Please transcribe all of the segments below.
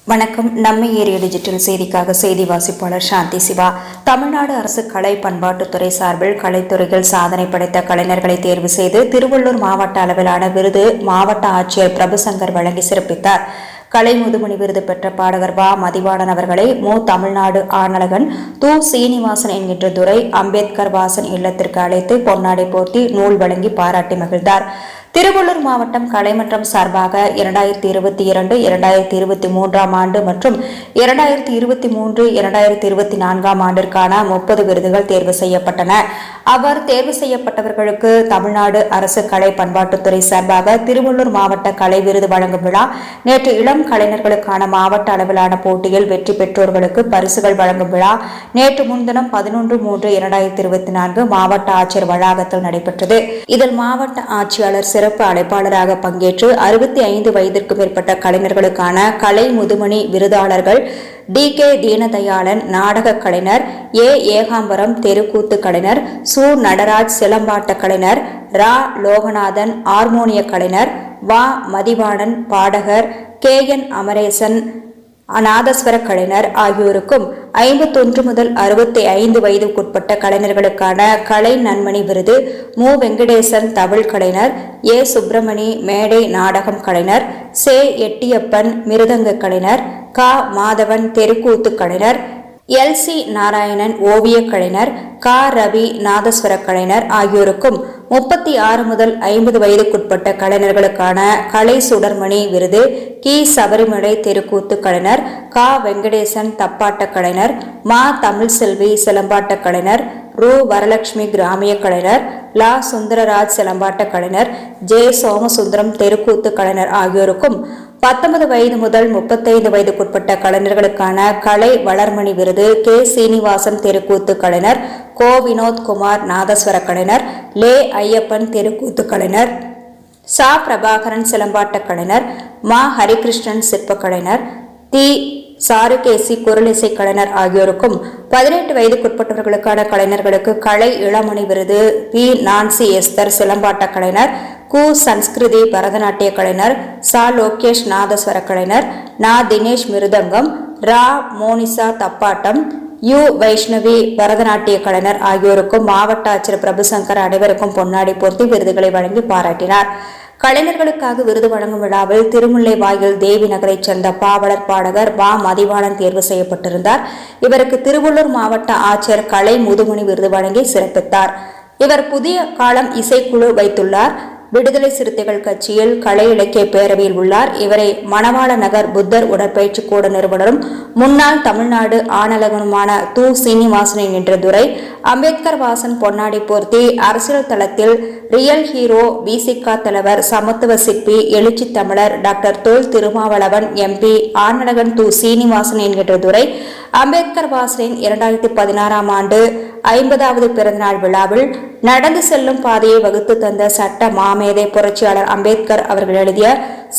வணக்கம். நம்ம area digital செய்திக்காக செய்தி வாசிப்பாளர் சாந்தி சிவா. தமிழ்நாடு அரசு கலை பண்பாட்டுத்துறை சார்பில் கலைத்துறையில் சாதனை படைத்த கலைஞர்களை தேர்வு செய்து திருவள்ளூர் மாவட்ட அளவிலான விருது மாவட்ட ஆட்சியர் பிரபுசங்கர் வழங்கி சிறப்பித்தார். கலை முதுமணி விருது பெற்ற பாடகர் வ. மதிவாணன் அவர்களை மு. தமிழ்நாடு ஆணழகன் து. சீனிவாசன் என்கின்ற துரை அம்பேத்கர் வாசன் இல்லத்திற்கு அழைத்து பொன்னாடை போர்த்தி நூல் வழங்கி பாராட்டி மகிழ்ந்தார். திருவள்ளூர் மாவட்டம் கலைமன்றம் சார்பாக 2022, 2023 ஆண்டு மற்றும் 2023, 2024 ஆண்டிற்கான 30 விருதுகள் தேர்வு செய்யப்பட்டன. அவர் தேர்வு செய்யப்பட்டவர்களுக்கு தமிழ்நாடு அரசு கலை பண்பாட்டுத்துறை சார்பாக திருவள்ளூர் மாவட்ட கலை விருது வழங்கும் விழா நேற்று இளம் கலைஞர்களுக்கான மாவட்ட அளவிலான போட்டியில் வெற்றி பெற்றோர்களுக்கு பரிசுகள் வழங்கும் விழா நேற்று முன்தினம் 11/3/2024 மாவட்ட ஆட்சியர் வளாகத்தில் நடைபெற்றது. இதில் மாவட்ட ஆட்சியாளர் சிறப்பு அழைப்பாளராக பங்கேற்று 65 வயதிற்கு மேற்பட்ட கலைஞர்களுக்கான கலை முதுமணி விருதாளர்கள் டி.கே. தீனதயாளன் நாடக கலைஞர், ஏ. ஏகாம்பரம் தெருக்கூத்து கலைஞர், சு. நடராஜ் சிலம்பாட்ட கலைஞர், ரா. லோகநாதன் ஹார்மோனிய கலைஞர், வ. மதிவாணன் பாடகர், கே.என். அமரேசன் நாதஸ்வர கலைஞர் ஆகியோருக்கும் 51 முதல் 65 வயதுக்குட்பட்ட கலைஞர்களுக்கான கலை நன்மணி விருது மு. வெங்கடேசன் தவில் கலைஞர், ஏ. சுப்பிரமணி மேடை நாடகம் கலைஞர், சே. எட்டியப்பன் மிருதங்க கலைஞர், க. மாதவன் தெருக்கூத்து கலைஞர், எல். சி. நாராயணன் ஓவிய கலைஞர், க. ரவி நாதஸ்வர கலைஞர் ஆகியோருக்கும் 36 முதல் 50 வயதுக்குட்பட்ட கலைஞர்களுக்கான கலை சுடர்மணி விருது கி. சபரிமலை தெருக்கூத்து கலைஞர், க. வெங்கடேசன் தப்பாட்ட கலைஞர், மா. தமிழ்செல்வி சிலம்பாட்ட கலைஞர், ரு. வரலட்சுமி கிராமிய கலைஞர், லா. சுந்தரராஜ் சிலம்பாட்ட கலைஞர், ஜே. சோமசுந்தரம் தெருக்கூத்து கலைஞர் ஆகியோருக்கும் 19 வயது முதல் 35 வயதுக்குட்பட்ட கலைஞர்களுக்கான கலை வளர்மணி விருது கே. சீனிவாசன் தெருக்கூத்து கலைஞர், கோ. வினோத்குமார் நாதஸ்வர கலைஞர், லே. ஐயப்பன் தெருக்கூத்து கலைஞர், சா. பிரபாகரன் சிலம்பாட்ட கலைஞர், மா. ஹரிகிருஷ்ணன் சிற்ப கலைஞர், தி. சாருகேசி குரலிசை கலைஞர் ஆகியோருக்கும் 18 வயதுக்குட்பட்டவர்களுக்கான கலைஞர்களுக்கு கலை இளமணி விருது பி. நான்சி எஸ்தர் சிலம்பாட்ட கலைஞர், கு. சன்ஸ்கிருதி பரதநாட்டிய கலைஞர், சா. லோகேஷ் நாதஸ்வர கலைஞர், நா. தினேஷ் மிருதங்கம், ரா. மோனிசா தப்பாட்டம், யு. வைஷ்ணவி பரதநாட்டிய கலைஞர் ஆகியோருக்கும் மாவட்ட ஆட்சியர் பிரபுசங்கர் அனைவருக்கும் பொன்னாடை போர்த்தி விருதுகளை வழங்கி பாராட்டினார். கலைஞர்களுக்காக விருது வழங்கும் விழாவில் திருமுல்லைவாயில் தேவி நகரைச் சேர்ந்த பாவலர் பாடகர் வ. மதிவாணன் தேர்வு செய்யப்பட்டிருந்தார். இவருக்கு திருவள்ளூர் மாவட்ட ஆட்சியர் கலை முதுமணி விருது வழங்கி சிறப்பித்தார். இவர் புதிய காலம் இசைக்குழு வைத்துள்ளார். விடுதலை சிறுத்தைகள் கட்சியில் கலை இலக்கிய பேரவையில் உள்ளார். இவரை மணவாள நகர் புத்தர் உடற்பயிற்சி கூட நிறுவனரும் முன்னாள் தமிழ்நாடு ஆணழகனுமான து. சீனிவாசன் என்ற துரை அம்பேத்கர் வாசன் பொன்னாடை போர்த்தி அரசியல் தளத்தில் ரியல் ஹீரோ, விசிக தலைவர், சமத்துவ சிற்பி, எழுச்சி தமிழர் டாக்டர் தொல் திருமாவளவன் எம்பி, ஆணழகன் து. சீனிவாசன் என்கின்ற துரை அம்பேத்கர் வாசனின் 2016 ஆண்டு 50வது பிறந்தநாள் விழாவில் நடந்து செல்லும் பாதையை வகுத்து தந்த சட்ட மாமேதை புரட்சியாளர் அம்பேத்கர் அவர்கள் எழுதிய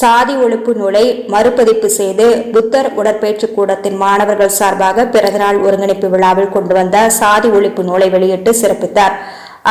சாதி ஒழிப்பு நூலை மறுபதிப்பு செய்து புத்தர் உடற்பயிற்சி கூடத்தின் மாணவர்கள் சார்பாக பிறந்தநாள் ஒருங்கிணைப்பு விழாவில் கொண்டு வந்த சாதி ஒழிப்பு நூலை வெளியிட்டு சிறப்பித்தார்.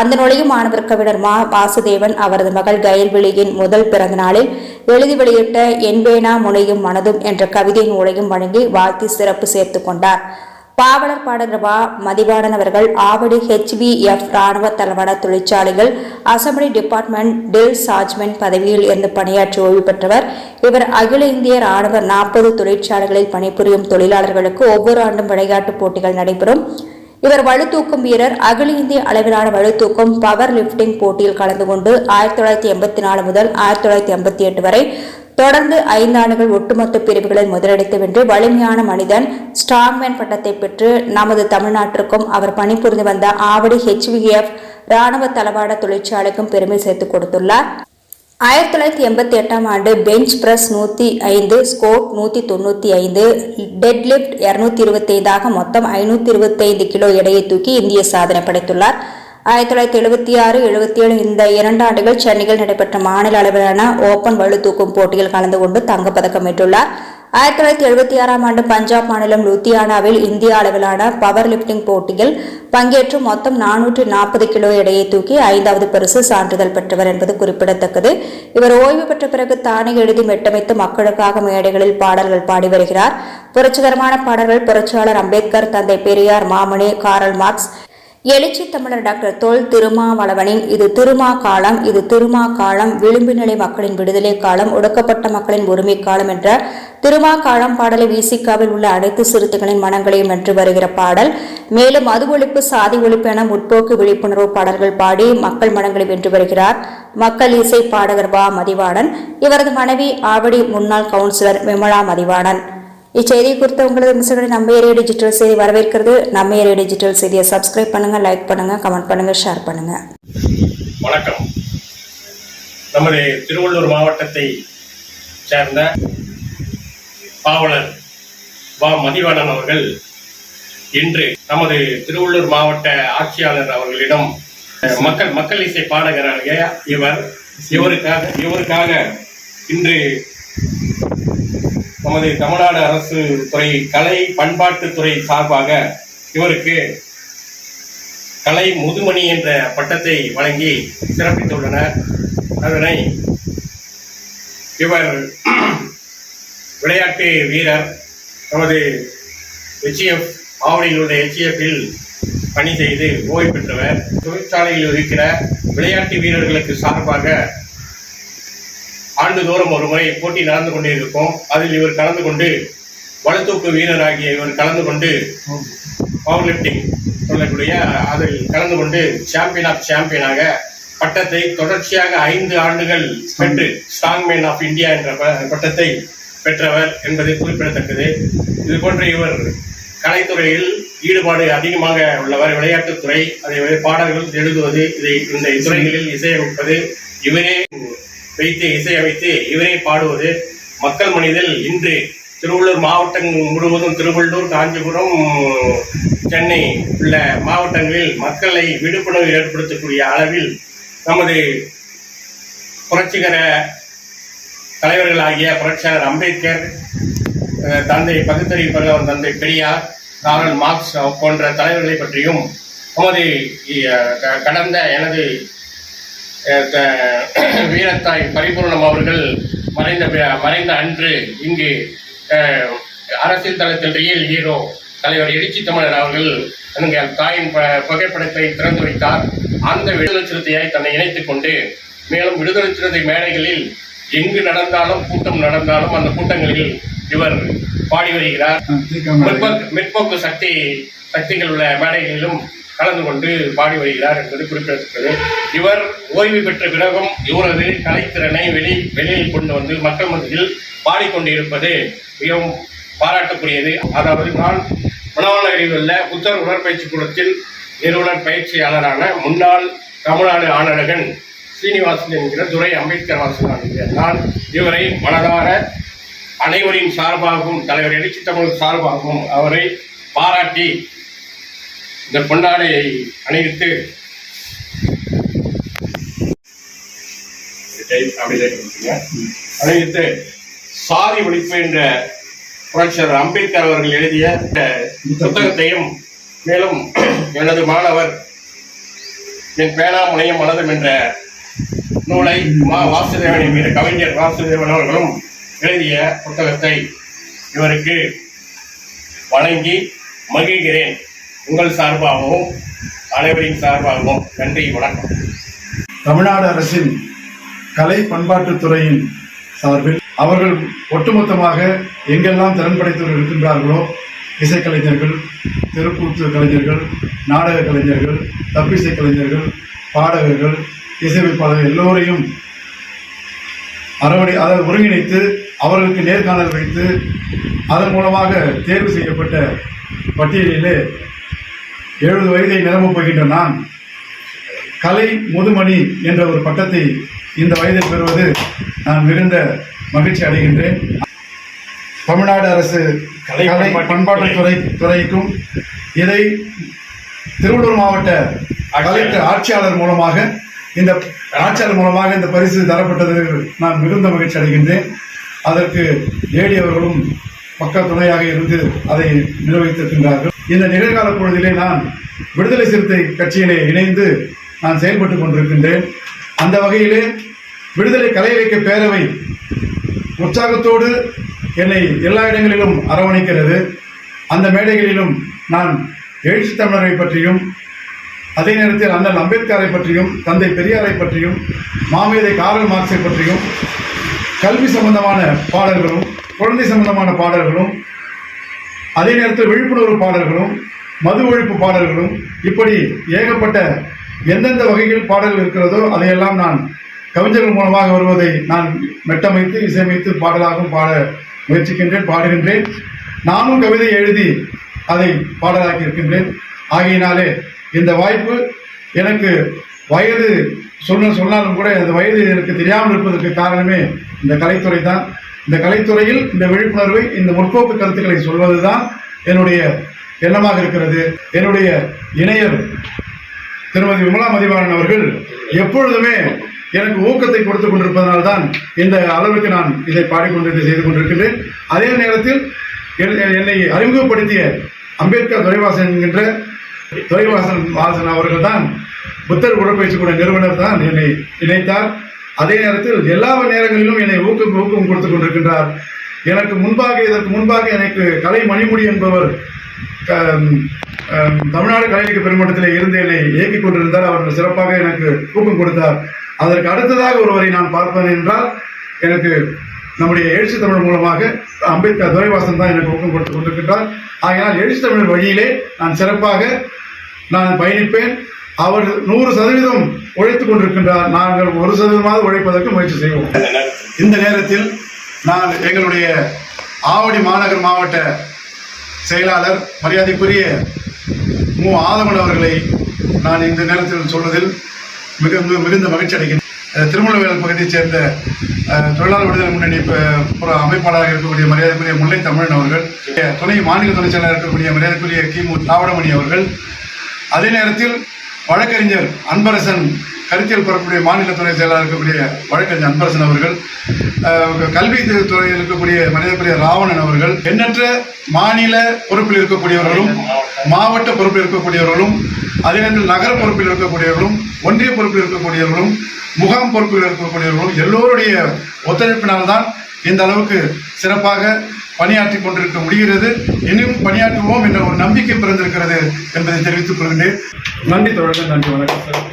அந்த நூலையும் மாணவர் கவிஞர் மா. வாசுதேவன் அவரது மகள் கயல்விழியின் முதல் பிறந்த நாளில் எழுதி வெளியிட்ட என்பேனா முனையும் மனதும் என்ற கவிதை நூலையும் வழங்கி வாழ்த்தி சிறப்பு சேர்த்து கொண்டார். பாவலர் பாடகர் வ. மதிவாணன் அவர்கள் ஆவடி HVF ராணுவ தளவாட தொழிற்சாலைகள் அசம்பிளி டிபார்ட்மெண்ட் டில் சார்ஜ்மென்ட் பதவியில் இருந்து பணியாற்றி ஓய்வு பெற்றவர். இவர் அகில இந்திய ராணுவ 40 தொழிற்சாலைகளில் பணிபுரியும் தொழிலாளர்களுக்கு ஒவ்வொரு ஆண்டும் விளையாட்டுப் போட்டிகள் நடைபெறும். இவர் வலுத்தூக்கும் வீரர். அகில இந்திய அளவிலான வலுத்தூக்கும் பவர் லிப்டிங் போட்டியில் கலந்து கொண்டு 1984 முதல் 1988 வரை தொடர்ந்து 5 ஆண்டுகள் ஒட்டுமொத்த பிரிவுகளில் முதலிடத்தை வென்று வலிமையான மனிதன் ஸ்ட்ராங்மேன் பட்டத்தை பெற்று நமது தமிழ்நாட்டிற்கும் அவர் பணிபுரிந்து வந்த ஆவடி HVF ராணுவ தளவாட தொழிற்சாலைக்கும் பெருமை சேர்த்துக் கொடுத்துள்ளார். 1988 ஆண்டு பெஞ்ச் பிரஸ் 105, ஸ்கோட் 195, டெட்லிப்ட் 225 மொத்தம் 525 கிலோ எடையை தூக்கி இந்திய சாதனை படைத்துள்ளார். 1976, 77 இந்த 2 ஆண்டுகள் சென்னையில் நடைபெற்ற மாநில அளவிலான ஓபன் வலு தூக்கும் போட்டியில் கலந்து கொண்டு தங்கப்பதக்கம் வென்றுள்ளார். 1976ஆம் ஆண்டு பஞ்சாப் மாநிலம் லுத்தியானாவில் இந்திய அளவிலான பவர் லிப்டிங் போட்டியில் பங்கேற்று மொத்தம் 440 கிலோ எடையை தூக்கி 5வது பரிசு சான்றிதழ் பெற்றவர் என்பது குறிப்பிடத்தக்கது. இவர் ஓய்வு பெற்ற பிறகு தானே எழுதி மெட்டமைத்து மக்களுக்காக மேடைகளில் பாடல்கள் பாடி வருகிறார். புரட்சிகரமான பாடல்கள் புரட்சியாளர் அம்பேத்கர், தந்தை பெரியார், மாமணி, காரல் மார்க்ஸ், எழுச்சி தமிழர் டாக்டர் தொல் திருமாவளவனின் இது திருமா காலம், இது திருமா காலம், விளிம்பு நிலை மக்களின் விடுதலை காலம், ஒடுக்கப்பட்ட மக்களின் உரிமை காலம் என்ற திருமா காலம் பாடலை விசிகாவில் உள்ள அனைத்து சிறுத்தைகளின் மனங்களையும் வென்று வருகிற பாடல். மேலும் மது ஒழிப்பு, சாதி ஒழிப்பு என முற்போக்கு விழிப்புணர்வு பாடல்கள் பாடி மக்கள் மனங்களை வென்று வருகிறார் மக்கள் இசை பாடகர் வா மதிவாணன். இவரது மனைவி ஆவடி முன்னாள் கவுன்சிலர் விமலா மதிவாணன். இச்செய்தி குறித்த உங்களது விமர்சனங்களை நம்ம ஏரியா டிஜிட்டல் செய்தி வரவேற்கிறது. நம்ம ஏரியா டிஜிட்டல் செய்தியை சப்ஸ்கிரைப் பண்ணுங்க, லைக் பண்ணுங்க, கமெண்ட் பண்ணுங்க, ஷேர் பண்ணுங்க. வணக்கம். நமது திருவள்ளூர் மாவட்டத்தை சேர்ந்த பாவலர் வா மதிவாணன் அவர்கள் இன்று நமது திருவள்ளூர் மாவட்ட ஆட்சியாளர் அவர்களிடம் மக்கள் இசை பாடகராக இவருக்காக இன்று நமது தமிழ்நாடு அரசு துறை கலை பண்பாட்டுத்துறை சார்பாக இவருக்கு கலை முதுமணி என்ற பட்டத்தை வழங்கி சிறப்பித்துள்ளனர். அதனை இவர் விளையாட்டு வீரர், நமது HF ஆவடியில் உள்ள HFஇல் பணி செய்து ஓய்வு பெற்றவர். தொழிற்சாலையில் இருக்கிற விளையாட்டு வீரர்களுக்கு சார்பாக ஆண்டுதோறும் ஒரு முறை போட்டி நடந்து கொண்டே இருக்கும். அதில் இவர் கலந்து கொண்டு வலுத்தூக்கு வீரராகிய இவர் கலந்து கொண்டு பவர் லிப்டிங் சொல்லக்கூடிய அதில் கலந்து கொண்டு சாம்பியன் ஆஃப் சாம்பியனாக பட்டத்தை தொடர்ச்சியாக 5 ஆண்டுகள் பெற்று ஸ்ட்ராங் மேன் ஆஃப் இந்தியா என்ற பட்டத்தை பெற்றவர் என்பது குறிப்பிடத்தக்கது. இதுபோன்ற இவர் கலைத்துறையில் ஈடுபாடு அதிகமாக உள்ளவர். விளையாட்டுத்துறை, அதே பாடல்கள் எழுதுவது, இந்த துறைகளில் இசையமைப்பது, இவரே வைத்து இசையமைத்து இவரே பாடுவது மக்கள் மனதில் இன்று திருவள்ளூர் மாவட்டம் முழுவதும், திருவள்ளூர், காஞ்சிபுரம், சென்னை உள்ள மாவட்டங்களில் மக்களை விழிப்புணர்வு ஏற்படுத்தக்கூடிய அளவில் நமது புரட்சிகர தலைவர்களாகிய புரட்சியாளர் அம்பேத்கர், தந்தை பகுத்தறிவு பகவன் தந்தை பெரியார், காரல் மார்க்ஸ் போன்ற தலைவர்களை பற்றியும் நமது கடந்த எனது வீரத்தாய் பரிபூர்ணம் அவர்கள் மறைந்த அன்று இங்கு அரசியல் தளத்தில் ரியல் ஹீரோ தலைவர் எழுச்சி தமிழர் அவர்கள் எங்கள் தாயின் புகைப்படத்தை திறந்து வைத்தார். அந்த விடுதலை சிறுத்தையாய் தன்னை இணைத்துக் கொண்டு மேலும் விடுதலை சிறுத்தை மேடைகளில் எங்கு நடந்தாலும், கூட்டம் நடந்தாலும் அந்த கூட்டங்களில் இவர் பாடி வருகிறார். முற்போக்கு சக்திகள் உள்ள மேடைகளிலும் கலந்து கொண்டு பாடி வருகிறார் என்பது குறிப்பிடத்தக்கது. இவர் ஓய்வு பெற்ற பிறகும் இவரது கலைத்திறனை வெளியில் கொண்டு வந்து மக்கள் மத்தியில் பாடிக்கொண்டிருப்பது மிகவும் பாராட்டக்கூடியது. அதாவது நான் மணவாளநகரில் உள்ள புத்தர் உடற்பயிற்சி கூடத்தில் நிறுவனர் பயிற்சியாளரான முன்னாள் தமிழ்நாடு ஆணழகன் சீனிவாசன் என்கிற துரை அம்பேத்கர் வாசன் நான் இவரை மனதார அனைவரின் சார்பாகவும், தலைவர் எழுச்சி தமிழ் சார்பாகவும் அவரை பாராட்டி இந்த பொன்னாடையை அணிவித்து சாதி ஒழிப்பு என்ற புரட்சியாளர் அம்பேத்கர் அவர்கள் எழுதிய புத்தகத்தையும், மேலும் எனது மாணவர் என் பேனா முனையம் மனதும் என்ற நூலை வாசுதேவனின் மீது கவிஞர் வாசுதேவன் அவர்களும் எழுதிய புத்தகத்தை இவருக்கு வழங்கி மகிழ்கிறேன். உங்கள் சார்பாகவும் அனைவரின் சார்பாகவும் நன்றி, வணக்கம். தமிழ்நாடு அரசின் கலை பண்பாட்டுத்துறையின் சார்பில் அவர்கள் ஒட்டுமொத்தமாக எங்கெல்லாம் திறன் படைத்தவர்கள் இருக்கின்றார்களோ, இசைக்கலைஞர்கள், தெருக்கூத்து கலைஞர்கள், நாடக கலைஞர்கள், தப்பிசை கலைஞர்கள், பாடகர்கள், இசையமைப்பாளர்கள் எல்லோரையும் அதை ஒருங்கிணைத்து அவர்களுக்கு நேர்காணல் வைத்து அதன் மூலமாக தேர்வு செய்யப்பட்ட பட்டியலிலே 70 வயதை நிரம்பப் போகின்ற நான் கலை முதுமணி என்ற ஒரு பட்டத்தை இந்த வயதில் பெறுவது நான் மிகுந்த மகிழ்ச்சி அடைகின்றேன். தமிழ்நாடு அரசு கலை பண்பாட்டுத்துறை துறைக்கும் இதை திருவள்ளூர் மாவட்ட கலெக்டர் ஆட்சியாளர் மூலமாக இந்த பரிசு தரப்பட்டது நான் மிகுந்த மகிழ்ச்சி அடைகின்றேன். அதற்கு ஏடி அவர்களும் பக்க துணையாக இருந்து அதை நிர்வகித்திருக்கின்றார்கள். இந்த நிகழ்கால பொழுதிலே நான் விடுதலை சிறுத்தை கட்சியிலே இணைந்து நான் செயல்பட்டுக் கொண்டிருக்கின்றேன். அந்த வகையிலே விடுதலை கலை இலக்கிய பேரவை உற்சாகத்தோடு என்னை எல்லா இடங்களிலும் அரவணைக்கிறது. அந்த மேடைகளிலும் நான் எழுச்சி தமிழரை பற்றியும், அதே நேரத்தில் அண்ணல் அம்பேத்கரை பற்றியும், தந்தை பெரியாரை பற்றியும், மாமேதை காரல் மார்க்ஸை பற்றியும், கல்வி சம்பந்தமான பாடல்களும், குழந்தை சம்பந்தமான பாடல்களும், அதே நேரத்தில் விழிப்புணர்வு பாடல்களும், மது ஒழிப்பு பாடல்களும், இப்படி ஏகப்பட்ட எந்தெந்த வகையில் பாடல்கள் இருக்கிறதோ அதையெல்லாம் நான் கவிஞர்கள் மூலமாக வருவதை நான் மெட்டமைத்து இசையமைத்து பாடலாகவும் பாட முயற்சிக்கின்றேன், பாடுகின்றேன். நானும் கவிதை எழுதி அதை பாடலாக்கி இருக்கின்றேன். ஆகையினாலே இந்த வாய்ப்பு எனக்கு வயது சொன்னாலும் கூட அந்த வயது எனக்கு தெரியாமல் இருப்பதற்கு காரணமே இந்த கலைத்துறை தான். இந்த கலைத்துறையில் இந்த விழிப்புணர்வை, இந்த முற்போக்கு கருத்துக்களை சொல்வதுதான் என்னுடைய எண்ணமாக இருக்கிறது. என்னுடைய இணையர் திருமதி விமலா மதிவாணன் அவர்கள் எப்பொழுதுமே எனக்கு ஊக்கத்தை கொடுத்துக் கொண்டிருப்பதனால்தான் இந்த அளவுக்கு நான் இதை பாடிக்கொண்டு செய்து கொண்டிருக்கின்றேன். அதே நேரத்தில் என்னை அறிமுகப்படுத்திய அம்பேத்கர் துரைவாசன் என்கின்ற துரைவாசன் அவர்கள் தான் புத்தர் உடற்பயிற்சி கூட நிறுவனர் தான் என்னை இணைத்தார். அதே நேரத்தில் எல்லா நேரங்களிலும் என்னை ஊக்கம் கொடுத்துக் கொண்டிருக்கின்றார். எனக்கு முன்பாக, இதற்கு முன்பாக எனக்கு கலை மணிமுடி என்பவர் தமிழ்நாடு கலை இலக்கிய பெருமன்றத்தில் இருந்து என்னை இயக்கிக் கொண்டிருந்தார். அவர் சிறப்பாக எனக்கு ஊக்கம் கொடுத்தார். அதற்கு அடுத்ததாக ஒருவரை நான் பார்ப்பேன் என்றால் எனக்கு நம்முடைய எழுச்சி தமிழ் மூலமாக அம்பேத்கர் துரைவாசன் தான் எனக்கு ஊக்கம் கொடுத்துக் கொண்டிருக்கின்றார். ஆகையால் எழுச்சி தமிழ் வழியிலே நான் சிறப்பாக நான் பயணிப்பேன். அவர் 100% உழைத்துக் கொண்டிருக்கின்றார். நாங்கள் 1% உழைப்பதற்கு முயற்சி செய்வோம். இந்த நேரத்தில் நான் எங்களுடைய ஆவடி மாநகர் மாவட்ட செயலாளர் மரியாதைக்குரிய மு. ஆதவன் அவர்களை நான் இந்த நேரத்தில் சொல்வதில் மிகுந்த மகிழ்ச்சி அடைகிறேன். திருமணவேல் பகுதியைச் சேர்ந்த தொழிலாளர் விடுதலை முன்னணி அமைப்பாளராக இருக்கக்கூடிய மரியாதைக்குரிய முல்லை தமிழன் அவர்கள், துணை மாநில துணைச் செயலாளர் இருக்கக்கூடிய மரியாதைக்குரிய கிமு தாவடமணி அவர்கள், அதே நேரத்தில் வழக்கறிஞர் அன்பரசன், கருத்தியல் பெறக்கூடிய மாநில துணை செயலாளர் இருக்கக்கூடிய வழக்கறிஞர் அன்பரசன் அவர்கள், கல்வி துறையில் இருக்கக்கூடிய மரியாதைக்குரிய ராவணன் அவர்கள், எண்ணற்ற மாநில பொறுப்பில் இருக்கக்கூடியவர்களும், மாவட்ட பொறுப்பில் இருக்கக்கூடியவர்களும், அதே நேரத்தில் நகர பொறுப்பில் இருக்கக்கூடியவர்களும், ஒன்றிய பொறுப்பில் இருக்கக்கூடியவர்களும், முகாம் பொறுப்பில் இருக்கக்கூடியவர்களும் எல்லோருடைய ஒத்துழைப்பினால்தான் இந்த அளவுக்கு சிறப்பாக பணியாற்றி கொண்டிருக்க முடிகிறது. இன்னும் பணியாற்றுவோம் என்ற ஒரு நம்பிக்கை பிறந்திருக்கிறது என்பதை தெரிவித்துக் கொள்கின்றேன். நன்றி தோழர்கள், நன்றி, வணக்கம் சார்.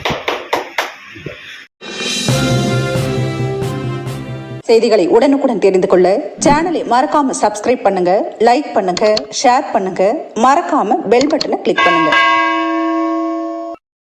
செய்திகளை உடனுக்குடன் தெரிந்து கொள்ள சேனலை மறக்காம சப்ஸ்கிரைப் பண்ணுங்க, லைக் பண்ணுங்க, ஷேர் பண்ணுங்க, மறக்காம பெல் பட்டனை கிளிக் பண்ணுங்க.